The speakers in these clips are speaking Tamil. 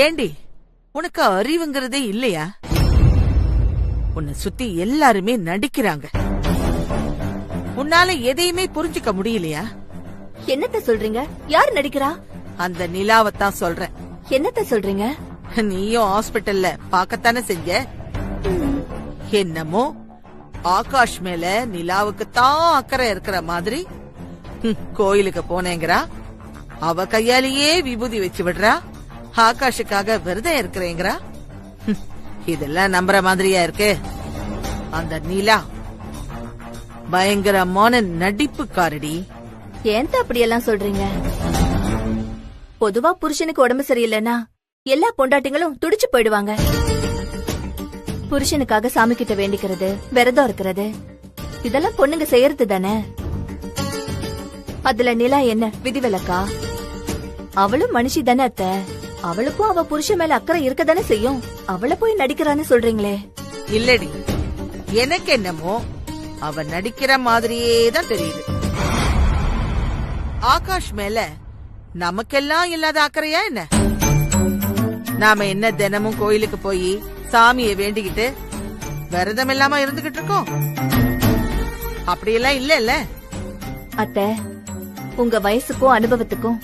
ஏண்டி உனக்கு அறிவுங்கிறதே இல்லையா? உன்னை சுத்தி எல்லாருமே நடிக்கிறாங்க. உன்னால எதையுமே புரிஞ்சுக்க முடியலையா? என்னத்த சொல்றீங்க? யார் நடிக்கிறா? அந்த நிலாவத்தான் சொல்றேன். என்னத்த சொல்றீங்க? நீயும் ஹாஸ்பிட்டல்ல பாக்கத்தானே செஞ்ச. என்னமோ ஆகாஷ் மேல நிலாவுக்கு தான் அக்கறை இருக்கிற மாதிரி கோயிலுக்கு போனேங்கிறா. அவ கையாலேயே விபூதி வச்சு விடுறா. ஆகாஷுக்காக விரதம் இருக்கிறேங்கிறா. இதெல்லாம் நம்புற மாதிரியா இருக்கு? அந்த நிலா பயங்கரமான நடிப்புக்காரடி. ஏன் அப்படியெல்லாம் சொல்றீங்க? பொதுவா புருஷனுக்கு உடம்பு சரியில்லைன்னா எல்லா பொண்டாட்டிங்களும் துடிச்சு போயிடுவாங்க. புருஷனுக்காக சாமி கிட்ட வேண்டிக்கிறது, விரதம் இருக்கிறது, இதெல்லாம் பொண்ணுங்க செய்யறது தானே. அதுல நிலா என்ன விதிவிலக்கா? அவளும் மனுஷி தானே அத்தை. அவளுக்கும் அவ புருஷன் மேல அக்கறை இருக்க தானே செய்யும். அவளை போய் நடிக்கிறான்னு சொல்றீங்களே. இல்லடி, எனக்கு என்னமோ அவ நடிக்கிற மாதிரியே தான் தெரியுது. ஆகாஷ் மேல நமக்கெல்லாம் இல்லாத அக்கறையா என்ன? நாம என்ன தினமும் கோயிலுக்கு போய் சாமியை வேண்டிக்கிட்டு விரதம் இல்லாம இருந்துகிட்டு இருக்கோம்? அப்படியெல்லாம் இல்ல. அத்தை, உங்க வயசுக்கும் அனுபவத்துக்கும்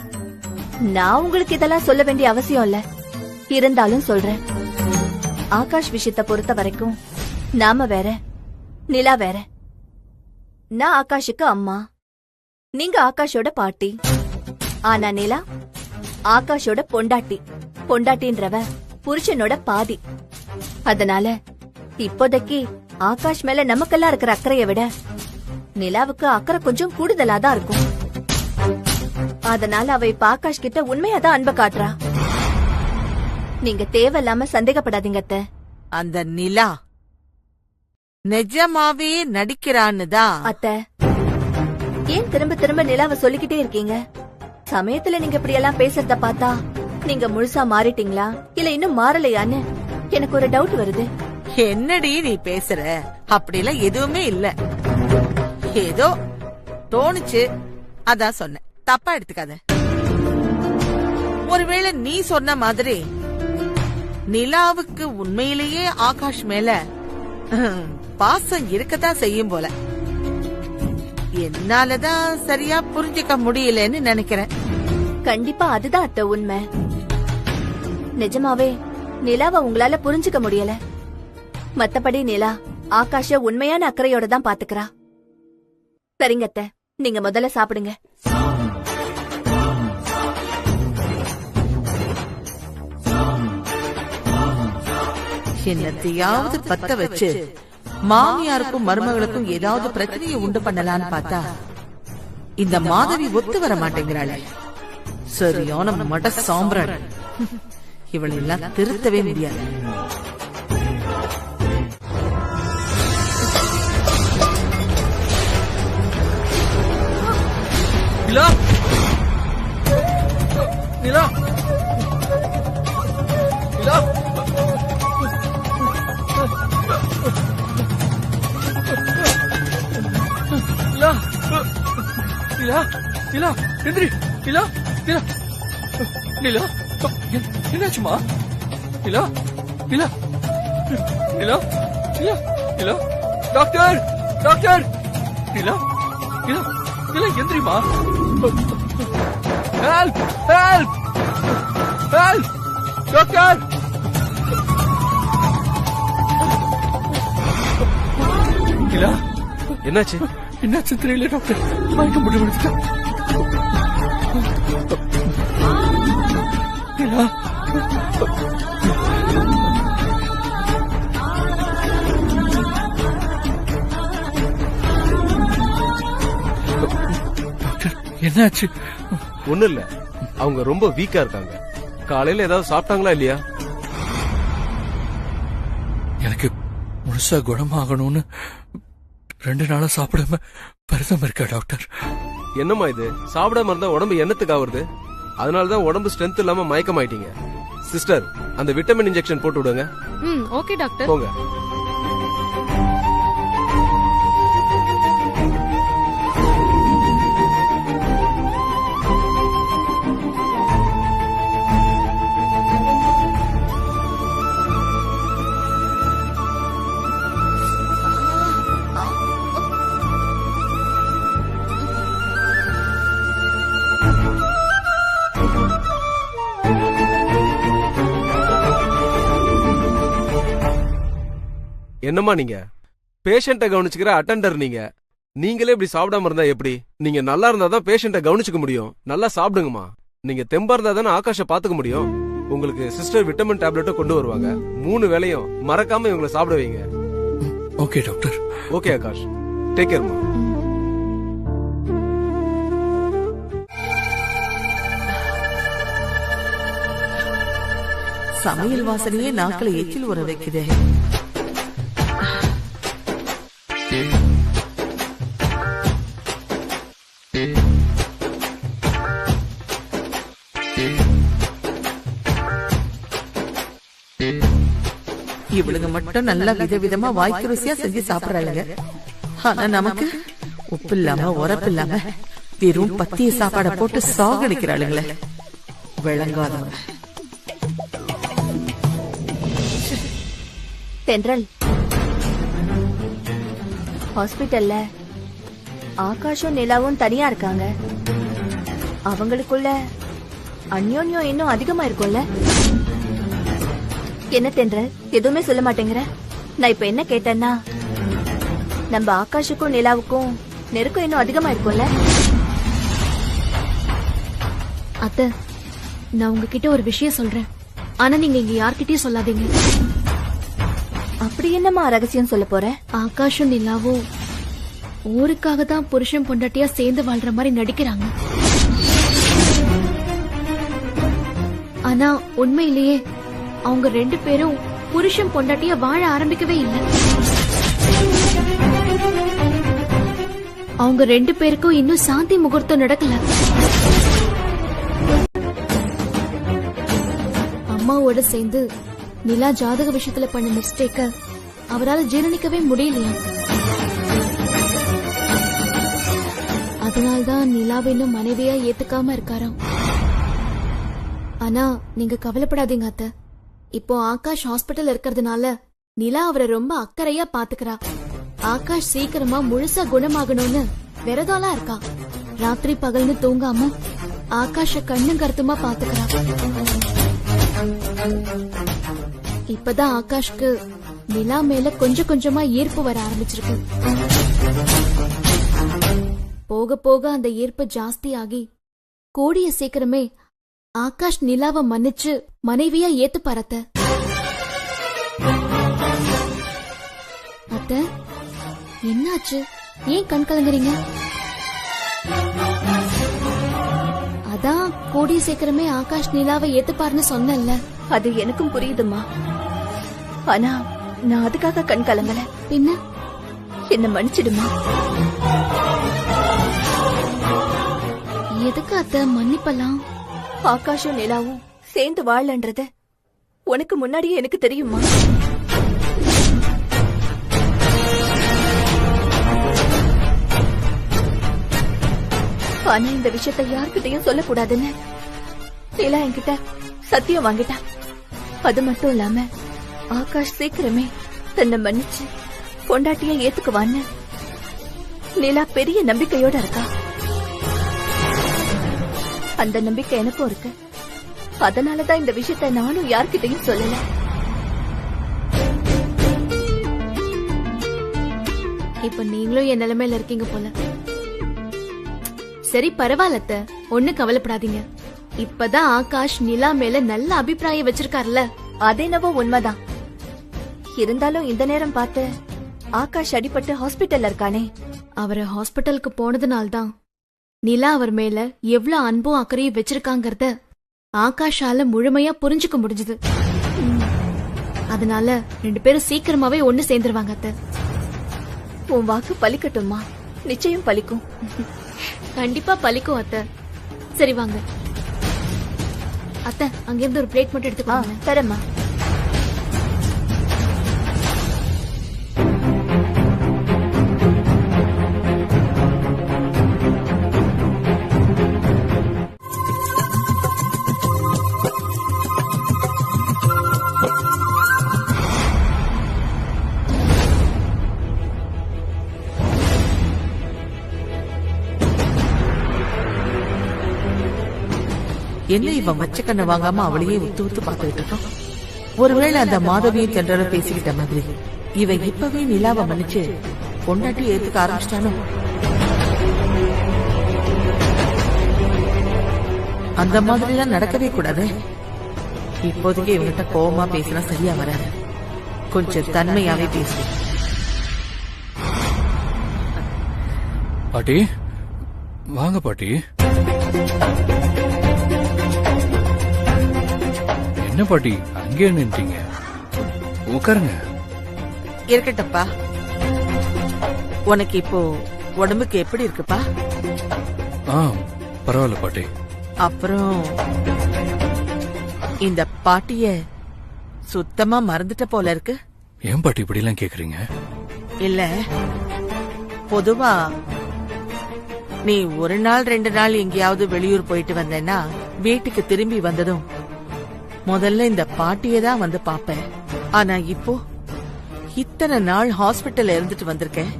நான் உங்களுக்கு இதெல்லாம் சொல்ல வேண்டிய அவசியம் இல்ல. இருந்தாலும் சொல்றேன். ஆகாஷ் விஷயத்தை பொறுத்த வரைக்கும் நாம வேற, நிலா வேற. நான் ஆகாஷுக்கு அம்மா, நீங்க ஆகாஷோட பாட்டி. ஆனா நிலா ஆகாஷோட பொண்டாட்டி. பொண்டாட்டின்றவ புருஷனோட பாதி. அதனால இப்போதைக்கு ஆகாஷ் மேல நமக்கெல்லாம் இருக்கிற அக்கறைய விட நிலாவுக்கு அக்கறை கொஞ்சம் கூடுதலாதான் இருக்கும். அதனால அவ இப்ப ஆகாஷ் கிட்ட உண்மையாதான் அன்பை காட்டுறா. நீங்க தேவையில்லாம சந்தேகப்படாதீங்க அத்தை. அந்த நிலா நிஜமாவே நடிக்கிறான்னுதான். அத்தை, ஏன் திரும்ப திரும்ப நிலாவை சொல்லிக்கிட்டே இருக்கீங்க? சமயத்துல நீங்க இப்படி எல்லாம் பேசுறத பார்த்தா நீங்க முழுசா மாறிட்டீங்களா இல்ல இன்னும் மாறலையான்னு எனக்கு ஒரு டவுட் வருது. என்னடி நீ பேசுற? அப்படிலாம் எதுவுமே இல்ல. ஏதோ தோணுச்சு, அதான் சொன்னேன். தப்பா எடுத்துக்காத. ஒருவேளை நீ சொன்ன மாதிரி நிலாவுக்கு உண்மையிலேயே ஆகாஷ் மேல பாசம் இருக்கத்தான் செய்யும் போல. என்னாலதான் சரியா புரிஞ்சுக்க முடியலன்னு நினைக்கிறேன். கண்டிப்பா அதுதான் அத்தை உண்மை. நிஜமாவே நிலாவை உங்களால புரிஞ்சுக்க முடியல. மத்தபடி நிலா ஆகாஷ உண்மையான அக்கறையோட தான் பாத்துக்கிறா. சரிங்க அத்தை, நீங்க முதல்ல சாப்பிடுங்க. என்னத்தையாவது பத்த வச்சு மாமியாருக்கும் மருமகளுக்கும் ஏதாவது பிரச்சனையை உண்டு பண்ணலான்னு பார்த்தா இந்த மாதவி ஒத்து வர மாட்டேங்கிறாள். சரியான மட சாம்பிரான். இவள் எல்லாம் திருத்தவே முடியாது. நிலா, நிலா, நிலா, நிலா, நிலா, நிலா, எந்திரி. நிலா, நிலா, நிலா, என்னாச்சுமா? நிலா, நிலா, நிலா, நிலா, நிலா, டாக்டர், டாக்டர், நிலா, நிலா, நிலா, எந்திரிமா. Help, help, help, doctor. Nila, என்னாச்சு? என்னாச்சு தெரியல டாக்டர். மயக்கம் போட்டு விழுந்துட்டேன். நிலா, டாக்டர் என்னாச்சு? ஒண்ணு இல்ல, அவங்க ரொம்ப வீக்கா இருக்காங்க. காலையில ஏதாவது சாப்பிட்டாங்களா இல்லையா? எனக்கு முழுசா குணமாகணும்னு 2 நாளா சாப்பிடாம விரதம் இருக்கா டாக்டர். என்னம்மா இது? சாப்பிடாம இருந்தா உடம்பு என்னத்துக்கு ஆகுறது? அதனாலதான் உடம்பு ஸ்ட்ரென்த் இல்லாம மயக்கம் ஆயிட்டீங்க. சிஸ்டர், அந்த விட்டமின் இன்ஜெக்ஷன் போட்டு விடுங்க. Okay doctor. போங்க. என்னம்மா நீங்க பேஷண்ட்டை கவனிச்சுக்கிற அட்டெண்டர் நீங்களே இப்படி சாப்பிடாம இருந்தா எப்படி? நீங்க நல்லா இருந்தா தான் பேஷண்ட்டை கவனிச்சுக்க முடியும். நல்லா சாப்பிடுங்கம்மா. நீங்க தெம்பா இருந்தா தானே ஆகாஷ பாத்துக்க முடியும். உங்களுக்கு சிஸ்டர் விட்டமின் டேப்லெட்டும் கொண்டு வருவாங்க. 3 வேளையும் மறக்காம இவங்களை சாப்பிட வைங்க. Okay doctor. Okay Aakash, take கேர்மா. சமையல் வாசனையே நாக்களை எச்சில் ஊற வைக்குதே. இவளுங்க மட்டும் நல்லா விதவிதமா வாய்க்கு ருசியா செஞ்சு சாப்பிடறாளுங்க. ஆனா நமக்கு உப்பு இல்லாம உரப்பு இல்லாம வெறும் பத்திய சாப்பாட போட்டு சாகடிக்கிறாளுங்களே, விளங்காதவங்க. தென்றல், ஹாஸ்பிட்டல்ல ஆகாஷும் நிலாவும் தனியா இருக்காங்க. அவங்களுக்குள்ள அந்யோன்யம் இன்னும் அதிகமா இருக்கும்ல? என்ன தென்றல், எதுவுமே சொல்ல மாட்டேங்கிற? நான் இப்ப என்ன கேட்டேன்னா, நம்ம ஆகாஷுக்கும் நிலாவுக்கும் நெருக்கம் இன்னும் அதிகமா இருக்கும்ல? அத்தை, நான் உங்ககிட்ட ஒரு விஷயம் சொல்றேன். ஆனா நீங்க இங்க யார்கிட்டயும் சொல்லாதீங்க. அப்படி என்னமா ரகசியம் சொல்ல போற? ஆகாஷும் நிலாவும் ஊருக்காக தான் புருஷன் பொண்டாட்டியா சேர்ந்து வாழ்ற மாதிரி நடிக்கிறாங்க. ஆனா உண்மையிலேயே அவங்க 2 பேரும் புருஷன் பொண்டாட்டியா வாழ ஆரம்பிக்கவே இல்லை. அவங்க 2 பேருக்கும் இன்னும் சாந்தி முகூர்த்தம் நடக்கல. அம்மாவோட சேர்ந்து நிலா ஜாதக விஷயத்துல பண்ண மிஸ்டேக்க அவரால் ஜீரணிக்கவே முடியலையா. அதனால்தான் நிலாவை இன்னும் மனைவியா ஏத்துக்காம இருக்காராம். ஆனா நீங்க கவலைப்படாதீங்க அத்தை. இப்போ ஆகாஷ் ஹாஸ்பிட்டல் இருக்கிறதுனால நிலா அவரை ரொம்ப அக்கறையா பாத்துக்கிறா. ஆகாஷ் சீக்கிரமா முழுசா குணமாகணும்னு விரதம்லாம் இருக்கா. ராத்திரி பகல்னு தூங்காம ஆகாஷ கண்ணும் கருத்துமா பாத்துக்கிறா. இப்பதான் ஆகாஷ்க்கு நிலா மேல கொஞ்சம் கொஞ்சமா ஈர்ப்பு வர ஆரம்பிச்சிருக்கு. போக போக அந்த ஈர்ப்பு ஜாஸ்தியாகி கூடிய சீக்கிரமே ஆகாஷ் நிலாவை மன்னிச்சு மனைவியா ஏத்து பாரத்த. அத்த, என்னாச்சு? ஏன் கண் கலங்குறீங்க? அதான் கூடிய சீக்கிரமே ஆகாஷ் நிலாவை ஏத்துப்பாருன்னு சொன்னேன்ல. அது எனக்கும் புரியுதுமா. ஆனா நான் அதுக்காக கண் கலங்கல. பின்ன என்ன மன்னிச்சிடுமா. எதுக்கு அத்த மன்னிப்பலாம்? ஆகாஷும் நிலாவும் சேர்ந்து வாழன்றது உனக்கு முன்னாடியே எனக்கு தெரியுமா? ஆனா இந்த விஷயத்தை யார்கிட்டயும் சொல்லக்கூடாதுன்னு நிலா என்கிட்ட சத்தியம் வாங்கிட்டா. அது மட்டும் இல்லாம ஆகாஷ் சீக்கிரமே தன்னை மன்னிச்சு பொண்டாட்டிய ஏத்துக்குவான்னு நிலா பெரிய நம்பிக்கையோட இருக்கா. அந்த நம்பிக்கை எனக்கும் இருக்கு. அதனாலதான் இந்த விஷயத்தை நானும் யார்கிட்டயும் சொல்லல. இப்ப நீங்களும் என் நிலைமையில இருக்கீங்க போல. சரி பரவாயில்ல, ஒண்ணு கவலைப்படாதீங்க. இப்பதான் ஆகாஷ் நிலா மேல நல்ல அபிப்பிராயம் வச்சிருக்காருல. அதேனவோ உண்மைதான். இருந்தாலும் இந்த நேரம் பார்த்து ஆகாஷ் அடிபட்டு ஹாஸ்பிட்டல்ல இருக்கானே. அவரை ஹாஸ்பிட்டலுக்கு போனதுனால்தான் நிலா அவர் மேல எவ்வளவு அன்பும் அக்கறையும் வச்சிருக்காங்கறத ஆகாஷால முழுமையா புரிஞ்சுக்க முடிஞ்சது. அதனால 2 பேரும் சீக்கிரமாவே ஒண்ணு சேர்ந்துருவாங்க அத்த. உன் வாக்கு பலிக்கட்டுமா? நிச்சயம் பலிக்கும். கண்டிப்பா பலிக்கும் அத்த. சரி வாங்க அத்த, அங்கிருந்து ஒரு பிளேட் மட்டும் எடுத்துக்கோங்க. தரமா. என்ன இவன் வச்ச கண்ணை வாங்காம அவளையே உத்து உத்து பாத்துக்கிட்டு இருக்கோம். ஒருவேளை அந்த மாதவியும் சென்றலும் பேசிக்கிட்ட மாதிரி இவன் இப்பவே நிலாவை மன்னிச்சு பொண்டாட்டி ஏத்துக்க ஆரம்பிச்சிட்டானோ? அந்த மாதிரி எல்லாம் நடக்கவே கூடாது. இப்போதைக்கு இவங்கிட்ட கோவமா பேசினா சரியா வராது. கொஞ்சம் தன்மையாவே பேசு. பாட்டி வாங்க பாட்டி. என்ன பாட்டி அங்கே நின்ட்டீங்க? உட்காருங்க. இருக்கட்டப்பா. உனக்கு இப்போ உடம்புக்கு எப்படி இருக்குப்பா? பரவாயில்ல பாட்டி. அப்புறம் இந்த பாட்டிய சுத்தமா மறந்துட்ட போல இருக்கு. ஏன் பாட்டி இப்படி எல்லாம் கேக்குறீங்க? இல்ல, பொதுவா நீ ஒரு நாள் 2 நாள் எங்கேயாவது வெளியூர் போயிட்டு வந்தேன்னா வீட்டுக்கு திரும்பி வந்ததும் முதல்ல இந்த பாட்டிய தான் வந்து பாப்பேன். ஆனா இப்போ இத்தனை நாள் ஹாஸ்பிட்டல்ல இருந்துட்டு வந்திருக்கேன்.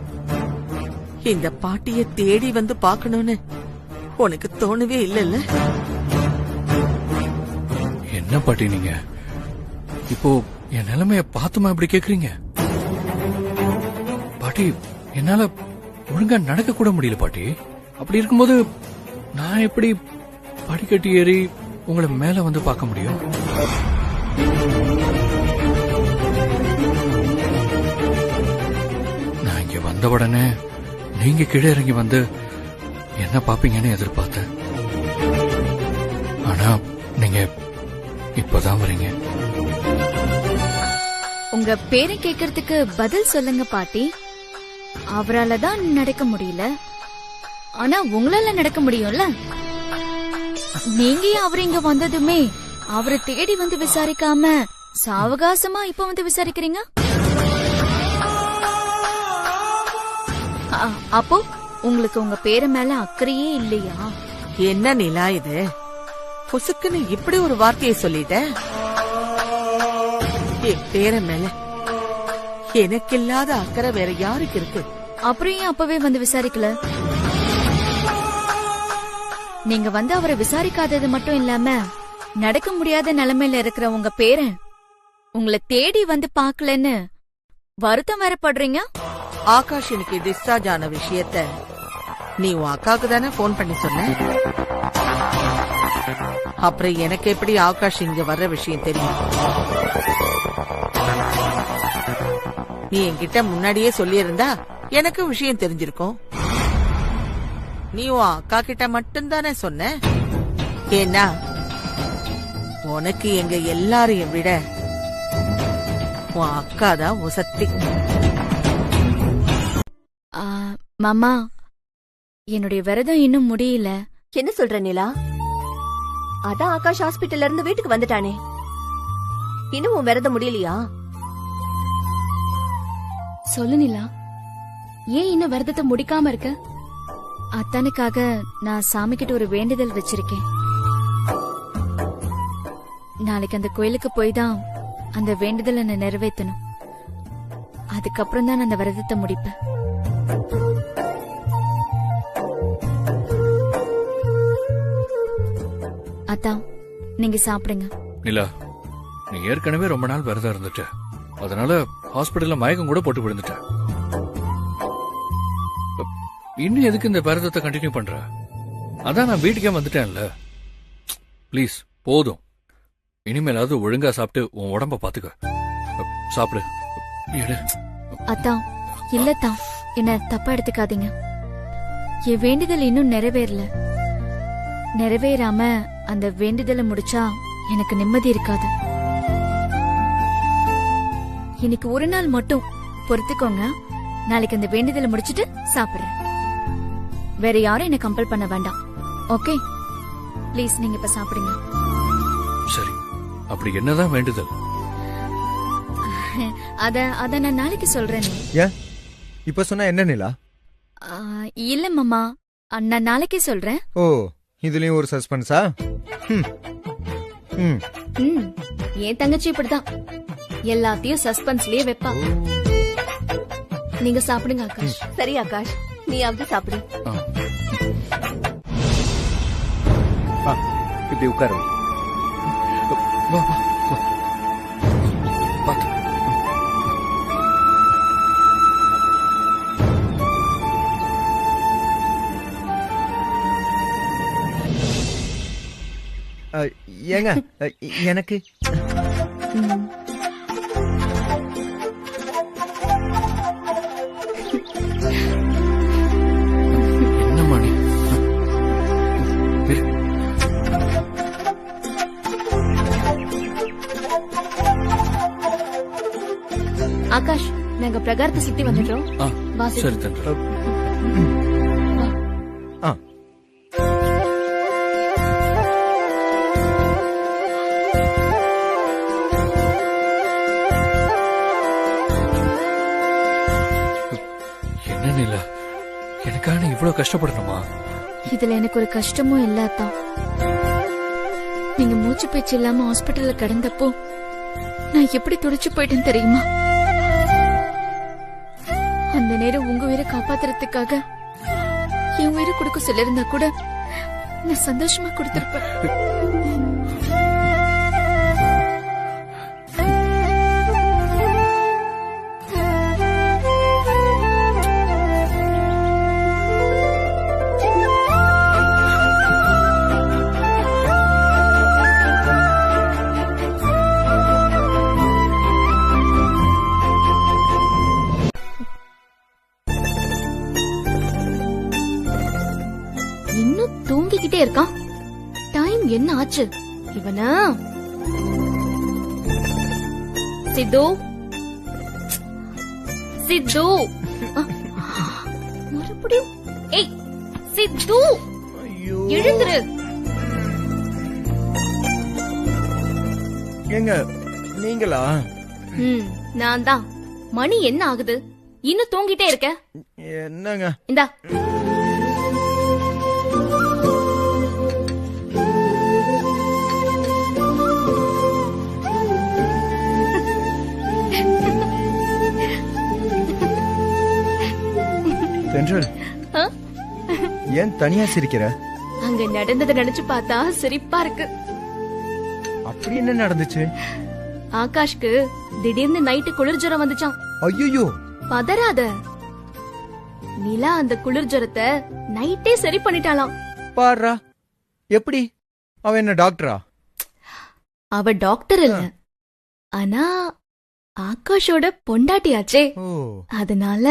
இந்த பாட்டிய தேடி வந்து பாக்கணும்னு உனக்கு தோணவே இல்லல்ல? என்ன பாட்டி நீங்க இப்போ என் நிலைமைய பார்த்துமா இப்படி கேக்குறீங்க? பாட்டி என்னால ஒழுங்கா நடக்க கூட முடியல பாட்டி. அப்படி இருக்கும்போது நான் எப்படி படிக்கட்டி ஏறி உங்களை மேல வந்து பார்க்க முடியும்? நான் இங்க வந்த உடனே நீங்க கீழே இறங்கி வந்து என்ன பாப்பீங்கன்னு எதிர்பார்த்தேன். ஆனா நீங்க இப்பதான் வரீங்க. உங்க பேரை கேக்குறதுக்கு பதில் சொல்லுங்க பாட்டி. அவரால தான் நடக்க முடியல, ஆனா உங்களால நடக்க முடியும்ல. நீங்க அவர் இங்க வந்ததுமே அவரை தேடி வந்து விசாரிக்காம சாவகாசமா இப்ப வந்து விசாரிக்கிறீங்க. அப்போ உங்களுக்கு உங்க பேரை மேல அக்கறையே இல்லையா? என்ன நிலா இது? புசுக்குன்னு இப்படி ஒரு வார்த்தையை சொல்லிட்ட. என் பேரை மேல எனக்கு இல்லாத அக்கறை வேற யாருக்கு இருக்கு? அப்புறம் ஏன் அப்பவே வந்து விசாரிக்கல? நீங்க வந்து அவரை விசாரிக்காதது மட்டும் இல்லாம நடக்க முடியாத நிலைமையில இருக்கிற உங்க பேரன் உங்களை தேடி வந்து பாக்கலன்னு வருத்தம் வேற படுறீங்க. ஆகாஷ் எனக்கு டிஸ்சார்ஜ் ஆன விஷயத்த நீ உன் அக்காவுக்கு தானே போன் பண்ணி சொன்ன? அப்புறம் எனக்கு எப்படி ஆகாஷ் இங்க வர்ற விஷயம் தெரியும்? நீ என்கிட்ட முன்னாடியே சொல்லியிருந்தா எனக்கு விஷயம் தெரிஞ்சிருக்கும். நீ உன் அக்கா கிட்ட மட்டும்தானே சொன்ன. ஏன்னா உனக்கு எங்க எல்லாரையும் விட உன் அக்கா தான் உசத்தி. மாமா, என்னுடைய விரதம் இன்னும் முடியல. என்ன சொல்ற நிலா? அதான் ஆகாஷ் ஹாஸ்பிட்டல்ல இருந்து வீட்டுக்கு வந்துட்டானே, இன்னும் உன் விரதம் முடியலையா? சொல்லு நிலா, ஏன் இன்னும் விரதத்தை முடிக்காம இருக்க? அத்தானுக்காக நான் சாமி கிட்ட ஒரு வேண்டுதல் வச்சிருக்கேன். நாளைக்கு அந்த கோயிலுக்கு போய் தான் அந்த வேண்டுதலை நான் நிறைவேற்றணும். அதுக்கப்புறம் தான் அந்த விரதத்தை முடிப்பேன். அத்தான், நீங்க சாப்பிடுங்க. நிலா, நீ ஏற்கனவே ரொம்ப நாள் விரதம் இருந்துட்ட. அதனால ஹாஸ்பிடல்ல மயக்கம் கூட போட்டு விழுந்துட்ட. இன்னும் எதுக்கு இந்த விரதத்தை கண்டினியூ பண்ற? அதான் நான் வீட்டுக்கே வந்துட்டேன்ல. ப்ளீஸ் போதும். இனிமேலாவது ஒழுங்கா சாப்பிட்டு உன் உடம்ப பாத்துக்க. சாப்பிடு. அத்தான், இல்லத்தான், என்ன தப்பா எடுத்துக்காதீங்க. என் வேண்டுதல் இன்னும் நிறைவேறல. நிறைவேறாம அந்த வேண்டுதலை முடிச்சா எனக்கு நிம்மதி இருக்காது. இன்னைக்கு ஒரு நாள் மட்டும் பொறுத்துக்கோங்க. நாளைக்கு அந்த வேண்டுதலை முடிச்சிட்டு சாப்பிடுறேன். வேற யாரும் என்ன கம்பல் பண்ண வேண்டாம். ஓகே? ப்ளீஸ் நீங்க இப்ப சாப்பிடுங்க. சரி, அப்படி என்னதான் வேண்டுதல்? அத நான் நாளைக்கு சொல்றேன். ஏன் இப்ப சொன்னா என்ன நிலா? இல்ல மாமா, நான் நாளைக்கே சொல்றேன். ஓ, இதுலயும் ஒரு சஸ்பென்ஸா? என் தங்கச்சி இப்படிதான் எல்லாத்தையும் சஸ்பென்ஸ்லயே வைப்பா. நீங்க சாப்பிடுங்க ஆகாஷ். சரி ஆகாஷ், நீயாவது சாப்பிடு. இப்படி உட்காரு. வா, வா, வா. பாத்து. ஏங்க எனக்கு ம். என்னம்மா நீ இரு. ஆகாஷ் நாங்க பிரகாரத்தை சுத்தி வந்துட்டோம் ஆ, வாசி. சரி தென்றல். ஆ என்ன நிலா, எனக்காக நீ இவ்வளவு கஷ்டப்படணுமா? இதுல எனக்கு ஒரு கஷ்டமும் இல்ல அத்தா. நீங்க மூச்சு பேச்சு இல்லாம ஹாஸ்பிட்டல்ல கிடந்தப்போ நான் எப்படி துடிச்சு போயிட்டேன் தெரியுமா? அந்த நேரம் உங்க உயிரை காப்பாத்துறதுக்காக என் உயிரை கொடுக்க சொல்லிருந்தா கூட நான் சந்தோஷமா கொடுத்திருப்பேன். இன்னும் தூங்கிக்கிட்டே இருக்கான். டைம் என்ன ஆச்சு? இவனா சித்து சித்து மறுபடியும் ஏய் சித்து எழுந்துரு. ஏங்க நீங்களா? நான் தான். மணி என்ன ஆகுது? இன்னும் தூங்கிட்டே இருக்க? என்னங்க இந்தா தென்றல், ஆ? ஏன் தனியா சிரிக்கிற? அங்க நடந்ததை நினைச்சு பார்த்தா சிரிப்பா இருக்கு. அப்படி என்ன நடந்துச்சு? ஆகாஷ்க்கு திடீர்னு நைட்டு குளிர் ஜுரம் வந்துச்சான். ஐயோ, பதறாத. நிலா அந்த குளிர் ஜுரத்தை நைட்டே சரி பண்ணிட்டாளாம். பாருடா. எப்படி? அவன் என்ன டாக்டரா? அவ டாக்டர் இல்ல, ஆனா ஆகாஷோட பொண்டாட்டியாச்சே. ஓ, அதனால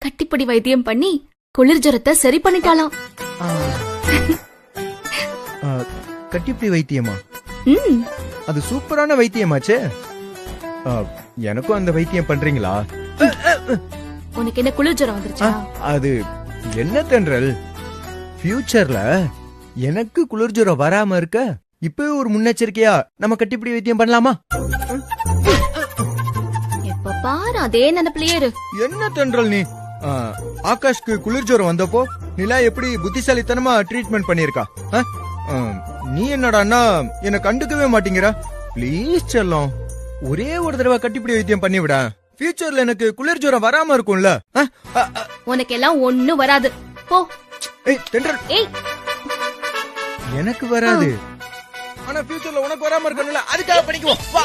கட்டிப்படி வைத்தியம் பண்ணி குளிர் ஜுரத்தை சரி பண்ணிட்டாளாம். ஆ. ஆ, கட்டிப்பிடி வைத்தியமா? ம், அது சூப்பரான வைத்தியமாச்சே. ஆ, எனக்கும் அந்த வைத்தியம் பண்றீங்களா? உனக்கு என்ன குளிர் ஜுரம் வந்துருச்சா? அது என்ன தென்றல், ஃபியூச்சர்ல எனக்கு குளிர் ஜுரம் வராம இருக்க இப்பவே ஒரு முன்னெச்சரிக்கையா நம்ம கட்டிப்பிடி வைத்தியம் பண்ணலாமா? எப்ப பாரு அதே நினைப்பிலேயே இரு. என்ன தென்றல் நீ? ஆகாஷ்க்கு குளிர் ஜுரம் வந்தப்போ நிலா எப்படி புத்திசாலித்தனமா ட்ரீட்மெண்ட் பண்ணிருக்கா? நீ என்னடான்னா என்ன கண்டுக்கவே மாட்டீங்கிற. ப்ளீஸ் செல்லம், ஒரே ஒரு தடவை கட்டிப்பிடி வைத்தியம் பண்ணி விட. ஃபியூச்சர்ல எனக்கு குளிர் ஜுரம் வராம இருக்கும்ல. உனக்கு எல்லாம் ஒண்ணும் வராது போ. ஏய் தென்றல், ஏய் எனக்கு வராது, ஆனா ஃபியூச்சர்ல உனக்கு வராம இருக்கணும்ல, அதுக்காக பண்ணிக்குவோம். வா.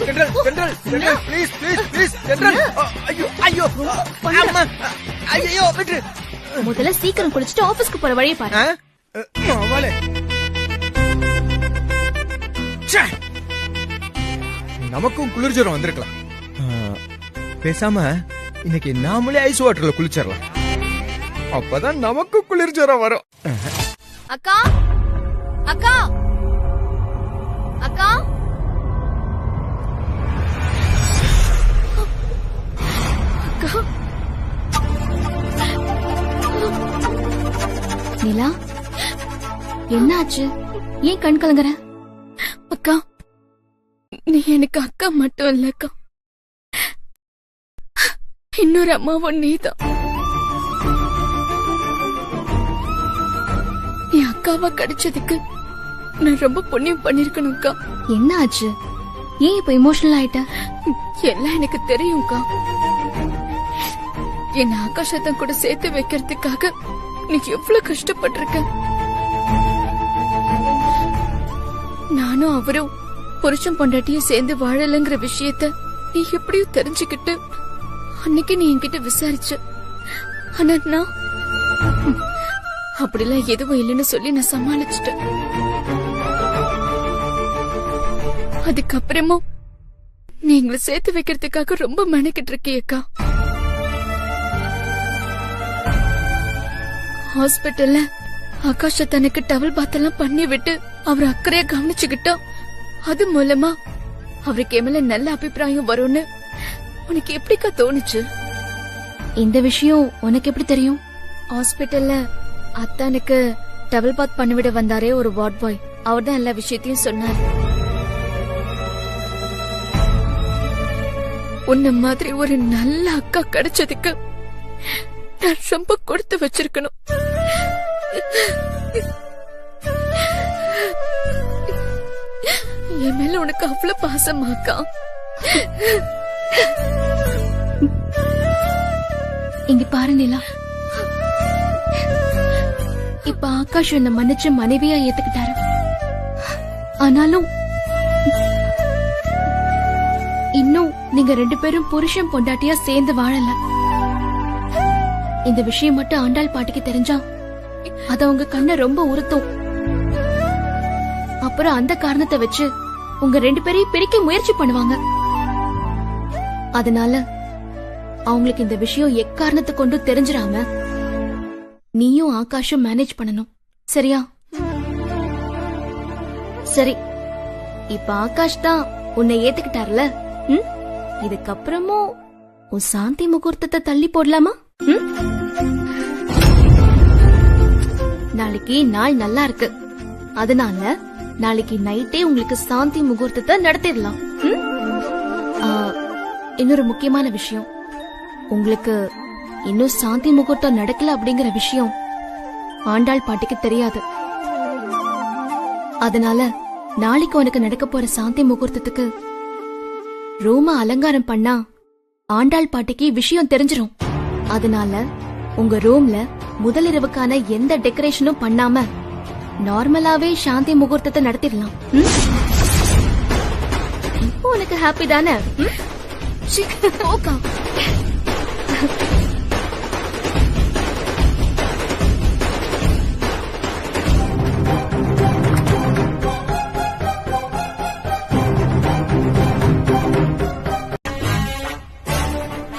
தென்றல் தென்றல் தென்றல், ப்ளீஸ் ப்ளீஸ் ப்ளீஸ் தென்றல். ஐயோ ஐயோ அம்மா, ஐயோ விட்டு. முதல்ல சீக்கிரம் குளிச்சுட்டு ஆபீஸ்க்கு போற வழியை பாரு. அவளே நமக்கும் குளிர் ஜுரம் வந்திருக்கலாம். பேசாம இன்னைக்கு நாமளே ஐஸ் வாட்டர்ல குளிச்சிடலாம். அப்பதான் நமக்கும் குளிர் ஜுரம் வரும். அக்கா அக்கா அக்கா அக்கா. நிலா, என்னாச்சு? ஏன் கண் கலங்குற? அக்கா, நீ எனக்கு அக்கா மட்டும் இல்ல அக்கா, இன்னொரு அம்மாவும் நீதான். நீ அக்காவா கிடைச்சதுக்கு நான் ரொம்ப புண்ணியம் பண்ணிருக்கணும் அக்கா. என்ன ஆச்சு? ஏன் இப்ப இமோஷனல் ஆயிட்ட? எல்லாம் எனக்கு தெரியும்க்கா. என்ன ஆகாஷத்தன் கூட சேர்த்து வைக்கிறதுக்காக நீ எவ்வளவு கஷ்டப்பட்டிருக்க. நானும் அவரும் புருஷன் பொண்டாட்டியும் சேர்ந்து வாழலங்கிற விஷயத்த நீ எப்படியும் தெரிஞ்சுக்கிட்டு அன்னைக்கு நீ என்கிட்ட விசாரிச்ச. ஆனா நான் அப்படிலாம் எதுவும் இல்லைன்னு சொல்லி நான் சமாளிச்சிட்டேன். அதுக்கப்புறமும் நீ எங்களை சேர்த்து வைக்கிறதுக்காக ரொம்ப மெனக்கிட்டு இருக்கியக்கா. ஹாஸ்பிட்டல்ல ஆகாஷ தனக்கு டவல் பாத் எல்லாம் பண்ணி விட்டு அவர் அக்கறையா கவனிச்சுக்கிட்டா அது மூலமா அவருக்கு என் நல்ல அபிப்பிராயம் வரும்னு உனக்கு எப்படிக்கா தோணுச்சு? இந்த விஷயம் உனக்கு எப்படி தெரியும்? ஹாஸ்பிட்டல்ல அத்தானுக்கு டவல் பாத் பண்ணிவிட வந்தாரே ஒரு வார்ட் பாய், அவர்தான் எல்லா விஷயத்தையும் சொன்னார். உன்ன மாதிரி ஒரு நல்ல அக்கா கிடைச்சதுக்கு நான் ரொம்ப கொடுத்து வச்சிருக்கணும். என் மேல உனக்கு அவ்வளவு பாசமாக்கா. இங்க பாரு நிலா, இப்ப ஆகாஷ் என்ன மன்னிச்சு மனைவியா ஏத்துக்கிட்டாரு. ஆனாலும் இன்னும் நீங்க 2 பேரும் புருஷன் பொண்டாட்டியா சேர்ந்து வாழல. இந்த விஷயம் மட்டும் ஆண்டாள் பாட்டிக்கு தெரிஞ்சா அத உங்க கண்ணை ரொம்ப உறுத்தும். அப்புறம் அந்த காரணத்தை வச்சு உங்க 2 பேரையும் பிரிக்க முயற்சி பண்ணுவாங்க. அதனால அவங்களுக்கு இந்த விஷயம் எக்காரணத்தை கொண்டு தெரிஞ்சிராம நீயும் ஆகாஷும் மேனேஜ் பண்ணணும், சரியா? சரி, இப்ப ஆகாஷ் தான் உன்னை ஏத்துக்கிட்டார்ல, இதுக்கப்புறமும் உன் சாந்தி முகூர்த்தத்தை தள்ளி போடலாமா? நாளைக்கு நாள் நல்லா இருக்கு, அதனால நாளைக்கு நைட்டே உங்களுக்கு சாந்தி முகூர்த்தத்தை நடத்திடலாம். இன்னொரு முக்கியமான விஷயம், உங்களுக்கு இன்னும் சாந்தி முகூர்த்தம் நடக்கல அப்படிங்கிற விஷயம் ஆண்டாள் பாட்டிக்கு தெரியாது. அதனால நாளைக்கு உனக்கு நடக்க போற சாந்தி முகூர்த்தத்துக்கு ரூம அலங்காரம் பண்ணா ஆண்டாள் பாட்டிக்கு விஷயம் தெரிஞ்சிரும். அதனால உங்க ரூம்ல முதலிரவுக்கான எந்த டெக்கரேஷனும் பண்ணாம நார்மலாவே சாந்தி முகூர்த்தத்தை நடத்திடலாம். இப்போ உனக்கு ஹாப்பி தானே?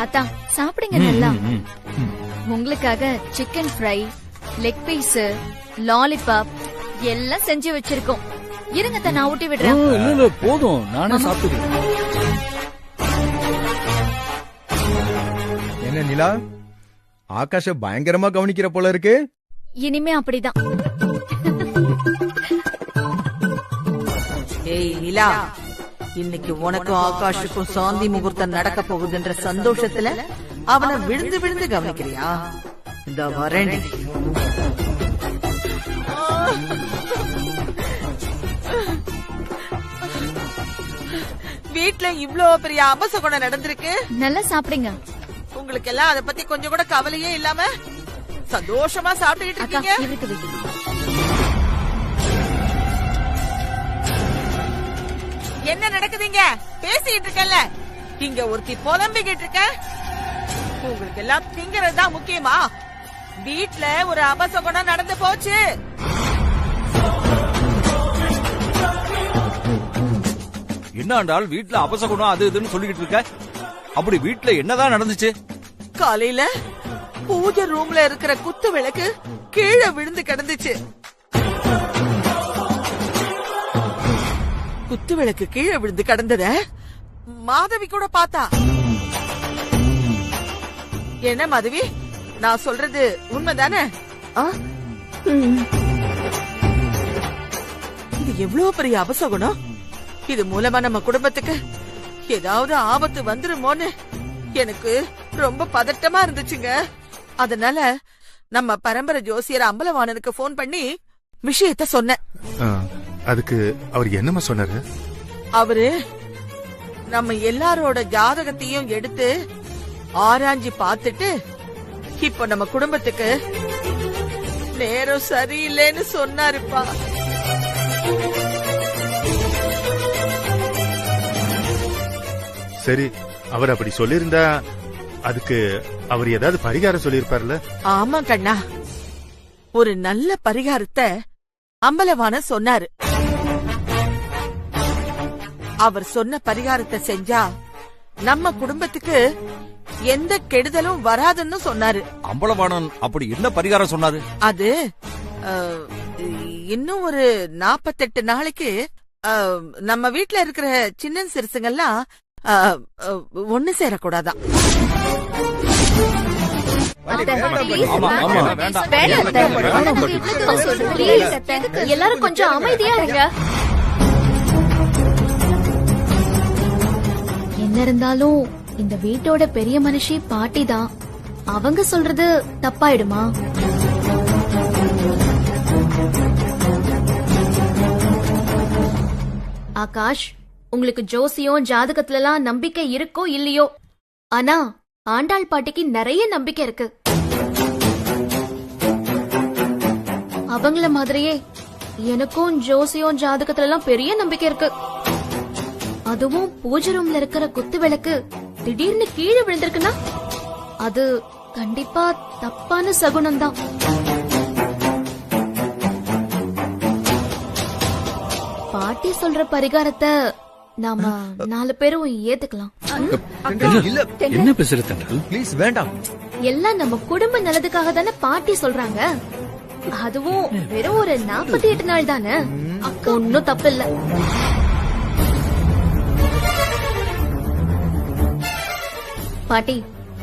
அத்தா சாப்பிடுங்க நல்லா. உங்களுக்காக chicken fry, leg piece, lollipop எல்லாம் செஞ்சு வச்சிருக்கோம். இருங்க நான் ஊட்டி விடுறேன். இல்ல போதும், நானே சாப்பிட்டுக்கிறேன். என்ன நிலா, ஆகாஷ பயங்கரமா கவனிக்கிற போல இருக்கு. இனிமே அப்படிதான். ஏய் நிலா, இன்னைக்கு உனக்கும் ஆகாஷுக்கும் சாந்தி முகூர்த்தம் நடக்க போகுதுன்ற சந்தோஷத்துல அவனை விழுந்து விழுந்து கவனிக்கிறியா? இந்த வரேன். வீட்ல இவ்ளோ பெரிய அபசகுணம் நடந்திருக்கு. நல்லா சாப்பிடுங்க. உங்களுக்கு எல்லாம் அத பத்தி கொஞ்சம் கூட கவலையே இல்லாம சந்தோஷமா சாப்பிட்டுக்கிட்டு இருக்கீங்க. என்ன நடக்குதுங்க? பேசிட்டு இருக்கல, இங்க ஒருத்தி புலம்பிக்கிட்டு இருக்க. உங்களுக்கு எல்லாம் திங்கிறது தான் முக்கியமா? வீட்ல ஒரு அபசகுணம் நடந்து போச்சு. என்ன ஆண்டாள், வீட்ல அபசகுணம் அது இதுன்னு சொல்லிக்கிட்டு இருக்க? அப்படி வீட்ல என்னதான் நடந்துச்சு? காலையில பூஜை ரூம்ல இருக்கிற குத்து விளக்கு கீழே விழுந்து கிடந்துச்சு. குத்து விளக்கு கீழே விழுந்து கிடந்தத மாதவி கூட பார்த்தா. என்ன மாதவி, நான் சொல்றது உண்மைதானே? இது எவ்வளவு பெரிய அபசகுணம். இது மூலமா நம்ம குடும்பத்துக்கு ஏதாவது ஆபத்து வந்துருமோன்னு எனக்கு ரொம்ப பதட்டமா இருந்துச்சுங்க. அதனால நம்ம பரம்பரை ஜோசியர் அம்பலவாணனுக்கு போன் பண்ணி விஷயத்த சொன்னேன். அதுக்கு அவர் என்னமா சொன்னாரு? அவரு நம்ம எல்லாரோட ஜாதகத்தையும் எடுத்து ஆராய்ஞ்சு பார்த்துட்டு இப்ப நம்ம குடும்பத்துக்கு நேரம் சரியில்லைன்னு சொன்னாருப்பா. சரி, அவர் அப்படி சொல்லிருந்தா அதுக்கு அவர் ஏதாவது பரிகாரம் சொல்லிருப்பார்ல? ஆமா கண்ணா, ஒரு நல்ல பரிகாரத்தை அம்பலவாணன் சொன்னாரு. அவர் சொன்ன பரிகாரத்தை செஞ்சா நம்ம குடும்பத்துக்கு எந்த கெடுதலும் வராதுன்னு சொன்னாரு. அம்பலவாணன் அப்படி என்ன பரிகாரம் சொன்னாரு? அது இன்னும் ஒரு 48 நாளைக்கு நம்ம வீட்ல இருக்கிற சின்ன சிறுசுங்கெல்லாம் ஒண்ணு சேரக்கூடாதான். எல்லாரும் கொஞ்சம் அமைதியா இருங்க. என்ன இருந்தாலும் இந்த வீட்டோட பெரிய மனுஷி பாட்டி தான். அவங்க சொல்றது தப்பாயிடுமா? ஆகாஷ், உங்களுக்கு ஜோசியம் ஜாதகத்துல எல்லாம் நம்பிக்கை இருக்கோ இல்லையோ, ஆனா ஆண்டாள் பாட்டிக்கு நிறைய நம்பிக்கை இருக்கு. அவங்கள மாதிரியே எனக்கும் ஜோசியம் ஜாதகத்துல எல்லாம் பெரிய நம்பிக்கை இருக்கு. அதுவும் பூஜை ரூம்ல இருக்கிற குத்து விளக்கு திடீர்னு கீழே விழுந்திருக்குன்னா அது கண்டிப்பா தப்பான சகுனம் தான். பாட்டி சொல்ற பரிகாரத்தை நாம 4 பேரும் ஏத்துக்கலாம். என்ன பேசுற தென்றல்? ப்ளீஸ் வேண்டாம். எல்லாம் நம்ம குடும்ப நல்லதுக்காக தானே பாட்டி சொல்றாங்க. அதுவும் வெறும் ஒரு 48 நாள் தானே, ஒன்னும் தப்பு இல்ல. பாட்டி,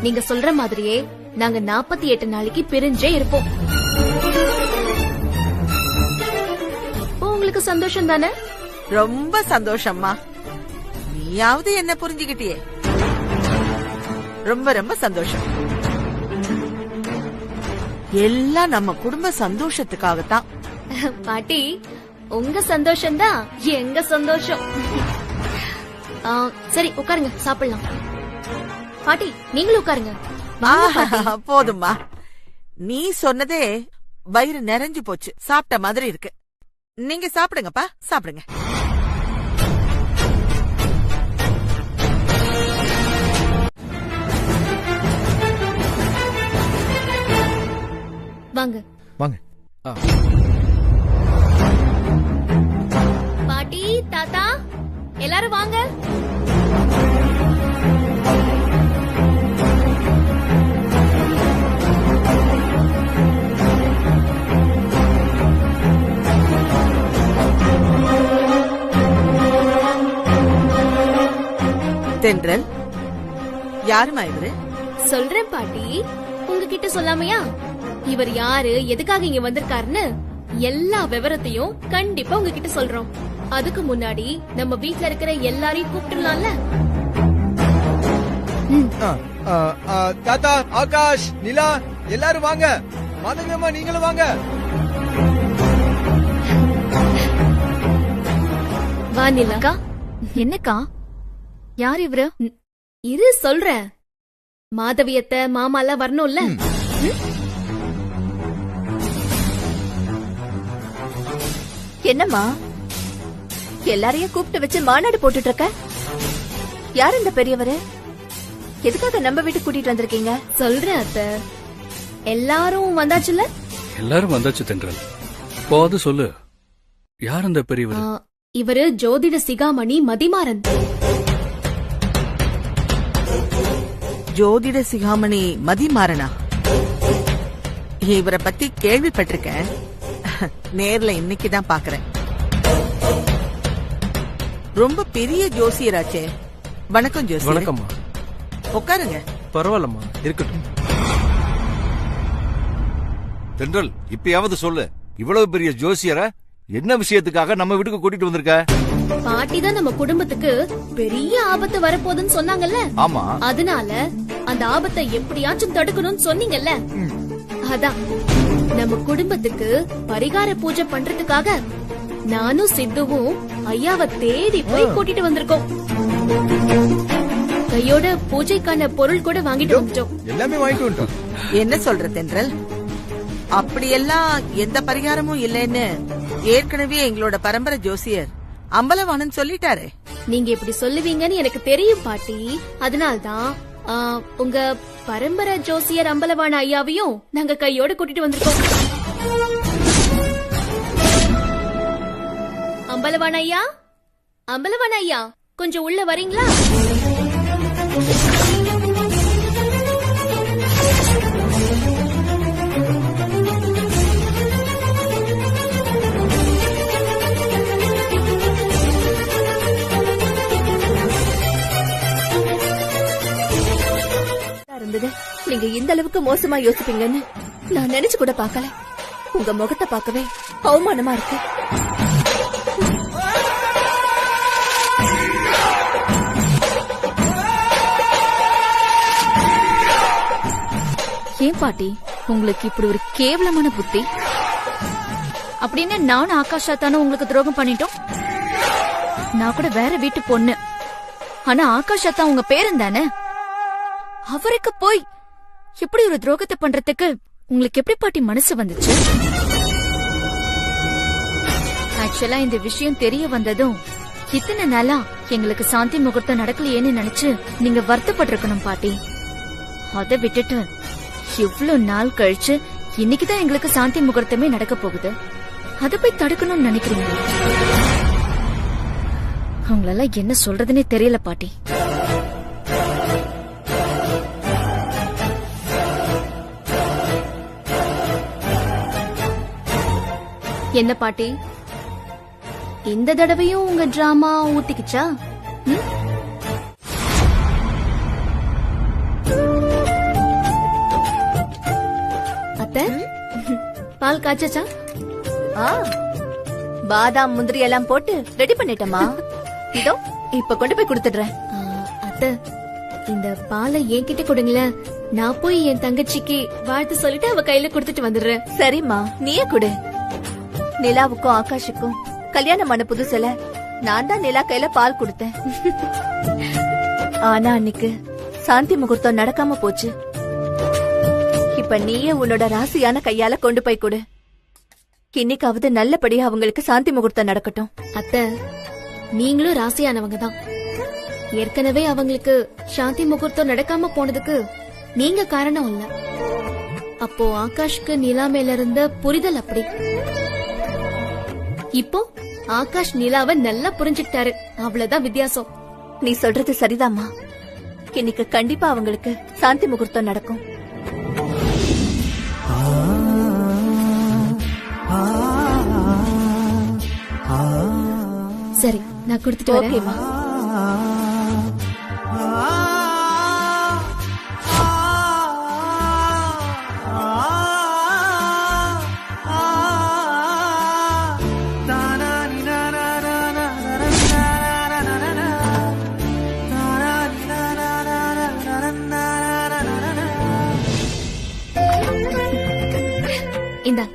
நீங்க சொல்ற மாதிரியே நாங்க 48 நாளைக்கு பிரிஞ்சே இருப்போம். உங்களுக்கு சந்தோஷம் தானே? ரொம்ப சந்தோஷம்மா. நீயாவது என்ன புரிஞ்சுக்கிட்டியே, ரொம்ப ரொம்ப சந்தோஷம். எல்லாம் நம்ம குடும்ப சந்தோஷத்துக்காகத்தான். பாட்டி, உங்க சந்தோஷம் தான் எங்க சந்தோஷம். சரி, உட்காருங்க, சாப்பிடலாம். பாட்டி, நீங்களும் உட்காருங்க. போதும்மா, நீ சொன்னதே வயிறு நிறைஞ்சு போச்சு, சாப்பிட்ட மாதிரி இருக்கு. நீங்க சாப்பிடுங்கப்பா, சாப்பிடுங்க. வாங்க வாங்க. பாட்டி, தாத்தா, எல்லாரும் வாங்க. தென்றல், யாருமா இவரு? சொல்றேன் பாட்டி, உங்ககிட்ட சொல்லாமையா? இவர் யாரு, எதுக்காக இங்க வந்திருக்காருன்னு எல்லா விவரத்தையும் கண்டிப்பா உங்ககிட்ட சொல்றோம். அதுக்கு முன்னாடி நம்ம வீட்ல இருக்கிற எல்லாரையும் கூப்பிட்டுலாம்ல. தாத்தா, ஆகாஷ், நிலா, எல்லாரும் வாங்க. மாதவியம்மா, நீங்களும் வாங்க. வா நிலா. என்னக்கா, யார் இவரு? இரு சொல்றேன். மாதவியத்தை மாமாலாம் வரணும்ல. என்னம்மா எல்லாரையும் கூப்பிட்டு வச்சு மாநாடு போட்டுட்டு இருக்க? யார் இந்த பெரியவரு? எதுக்காக நம்ம வீட்டுக்கு கூட்டிட்டு வந்திருக்கீங்க? சொல்றேன் அத்த. எல்லாரும் வந்தாச்சுல்ல? எல்லாரும் வந்தாச்சு தென்றல். போது சொல்லு, யார் இந்த பெரியவர்? இவரு ஜோதிட சிகாமணி மதிமாறன். ஜோதிட சிகாமணி மதிமாறனா? இவரை பத்தி கேள்விப்பட்டிருக்கேன், நேர்ல இன்னைக்குதான் பாக்குறேன். ரொம்ப பெரிய ஜோசியராச்சே. வணக்கம் ஜோசியர். வணக்கம்மா. உட்காருங்க. பரவாயில்லம்மா, இருக்கட்டும். தென்றல், இப்பயாவது சொல்லு, இவ்வளவு பெரிய ஜோசியரை என்ன விஷயத்துக்காக நம்ம வீட்டுக்கு கூட்டிட்டு வந்திருக்க? பாட்டி தான் நம்ம குடும்பத்துக்கு பெரிய ஆபத்து வரப்போகுதுன்னு சொன்னாங்கல்ல. ஆமா. அதனால அந்த ஆபத்தை எப்படியாச்சும் தடுக்கணும்னு சொன்னீங்கல்ல. அதான் நம்ம குடும்பத்துக்கு பரிகார பூஜை பண்றதுக்காக நானும் சித்துவும் ஐயாவை தேடி போய் கூட்டிட்டு வந்திருக்கோம். கையோட பூஜைக்கான பொருள் கூட வாங்கிட்டு வந்துட்டோம். எல்லாமே வாங்கிட்டு வந்துட்டோம். என்ன சொல்ற தென்றல்? அப்படியெல்லாம் எந்த பரிகாரமும் இல்லைன்னு ஏற்கனவே எங்களோட பரம்பரை ஜோசியர் அம்பலவாணன் சொல்லிட்டாரு. நீங்க இப்படி சொல்லுவீங்கன்னு எனக்கு தெரியும் பாட்டி. அதனால்தான் உங்க பரம்பரை ஜோசியர் அம்பலவாண ஐயாவையும் நாங்க கையோட கூட்டிட்டு வந்திருக்கோம். அம்பலவான் ஐயா, அம்பலவான் ஐயா, கொஞ்சம் உள்ள வரீங்களா? இருந்தது. நீங்க இந்த அளவுக்கு மோசமா யோசிப்பீங்கன்னு நான் நினைச்சு கூட பார்க்கல. உங்க முகத்தை பார்க்கவே அவமானமா இருக்கு. ஏன் பாட்டி உங்களுக்கு இப்படி ஒரு கேவலமான புத்தி? அப்படின்னு நானும் ஆகாஷா தானே உங்களுக்கு துரோகம் பண்ணிட்டோம்? நான் கூட வேற வீட்டு பொண்ணு. ஆனா ஆகாஷா தான் உங்க பேரன் தானே. அவருக்கு போய் எப்படி ஒரு துரோகத்தை பண்றதுக்கு உங்களுக்கு எப்படி பாட்டி மனசு வந்துச்சு? ஆக்சுவலா இந்த விஷயம் தெரிய வந்ததும் இத்தனை நாளா எங்களுக்கு சாந்தி முகூர்த்தம் நடக்கலையேன்னு நினைச்சு நீங்க வருத்தப்பட்டிருக்கணும் பாட்டி. அதை விட்டுட்டு இவ்ளோ நாள் கழிச்சு இன்னைக்குதான் எங்களுக்கு சாந்தி முகூர்த்தமே நடக்க போகுது. அதை போய் தடுக்கணும்னு நினைக்கிறீங்க? அவங்களெல்லாம் என்ன சொல்றதுன்னே தெரியல பாட்டி. என்ன பாட்டி, இந்த தடவையும் உங்க டிராமா ஊத்திக்கிச்சா? அத்தை, பால் காய்ச்சா? பாதாம் முந்திரி எல்லாம் போட்டு ரெடி பண்ணிட்டமா. இதோ இப்ப கொண்டு போய் கொடுத்துடுறேன். அத்தை, இந்த பாலை என்கிட்ட கொடுங்களேன். நான் போய் என் தங்கச்சிக்கு வாழ்த்து சொல்லிட்டு அவ கையில கொடுத்துட்டு வந்துடுறேன். சரிம்மா, நீயே கொடு. நிலாவுக்கும் ஆகாஷுக்கும் கல்யாணம் பண்ண புதுசுல நான் தான் நிலா கையில பால் கொடுத்தேன். ஆனா அன்னைக்கு சாந்தி முகூர்த்தம் நடக்காம போச்சு. இப்ப நீயே உன்னோட ராசியான கையால கொண்டு போய் கொடு. இன்னைக்காவது நல்லபடியா அவங்களுக்கு சாந்தி முகூர்த்தம் நடக்கட்டும். அத்தை, நீங்களும் ராசியானவங்க தான். ஏற்கனவே அவங்களுக்கு சாந்தி முகூர்த்தம் நடக்காம போனதுக்கு நீங்க காரணம் இல்ல. அப்போ ஆகாஷ்க்கு நிலா மேல இருந்த புரிதல் அப்படி. இப்போ ஆகாஷ் நிலாவை நல்லா புரிஞ்சுக்கிட்டாரு. அவ்வளவுதான் வித்தியாசம். நீ சொல்றது சரிதாம்மா. இன்னைக்கு கண்டிப்பா அவங்களுக்கு சாந்தி முகூர்த்தம் நடக்கும். சரி, நான் கொடுத்துட்டு வரேன். ஓகேமா. இந்தா.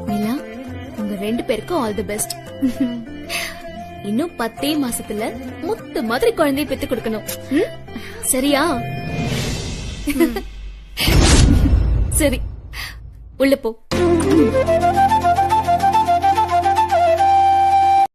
நிலா, உங்க 2 பேருக்கும் ஆல் தி பெஸ்ட். இன்னும் 10 மாசத்துல முத்து மாதிரி குழந்தையை பெத்து கொடுக்கணும். சரியா? சரி, உள்ள போ.